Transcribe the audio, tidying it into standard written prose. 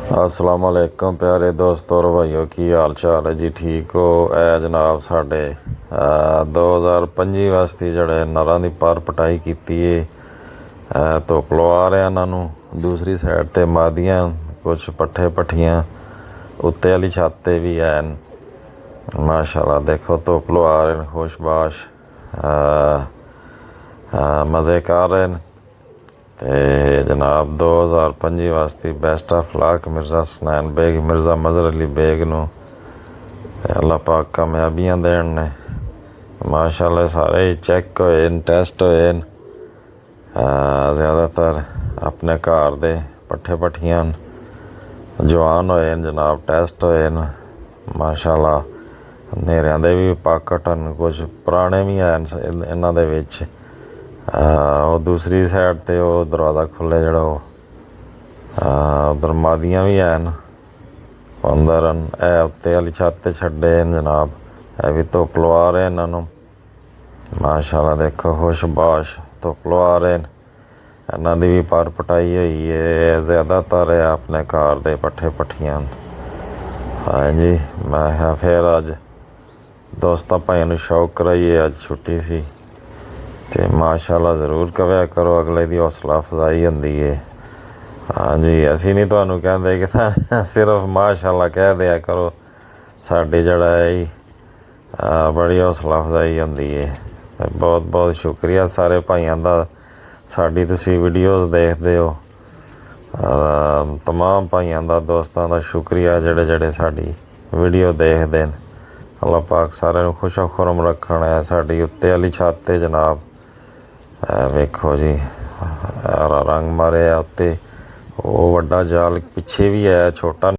अस्सलाम वालेकुम प्यारे दोस्तों और भाइयों की हाल चाल है जी। ठीक हो? ए जनाब साढ़े 2025 वास्ते जड़े नरां दी पर पटाई की धुप लवा रहे इन्हों। दूसरी साइड ते मादियां कुछ पट्ठे पट्ठियां उत्ते वाली छत ते भी हैन माशाल्लाह। देखो धुप लवा रहे हैं, खुशबाश मज़े कर रहे हैं। ते जनाब 2025 वास्ते best of luck Mirza Hasnain Baig Mirza Mazhar Ali Baig नूं अल्लाह पाक कामयाबियां देन ने। माशाल्लाह सारे चेक होए टेस्ट होए ज़्यादातर अपने घर दे पट्ठे पट्ठियां जवान होए जनाब, टेस्ट होए माशाल्लाह। नेरियां दे भी पाकट न, कुछ पुराने भी हैं इन्हां दे विच। दूसरी साइड ते वो दरवाज़ा खुले जड़ा उधर मादियां भी हैं अंदर ए उत्ते वाली छत ते छड्डे जनाब। ए भी धुप लवा रहे इन्हों माशाल्लाह। देखो खुशबाश धुप लवा रहे इन्हों की भी पर पटाई हुई है। ज़्यादातर है अपने घर दे पट्ठे पट्ठियां। हाँ जी, मैं फिर अज दोस्तों भाइयों शौक कराइए, अज छुट्टी सी ते माशाल्लाह ज़रूर कहा करो, अगले की हौसला अफजाई होंदी है। हाँ जी, असी नहीं तुहानू कहते कि सिर्फ माशाल्लाह कह दिया करो, साड़ी जड़ा है बड़ी हौसला अफजाई होंदी है। बहुत बहुत शुक्रिया सारे भाइयों का, साड़ी तुसी वीडियोज़ देखते हो। तमाम भाइयों का दोस्तों का शुक्रिया जड़े जड़े साड़ी वीडियो देखते हैं। अल्लाह पाक सारे खुशो खुरम रखना है। साड़ी उत्ते वाली छत ते जनाब वेखो जी रंग मारे उत्ते, वो वड्डा जाल पिछे भी है छोटा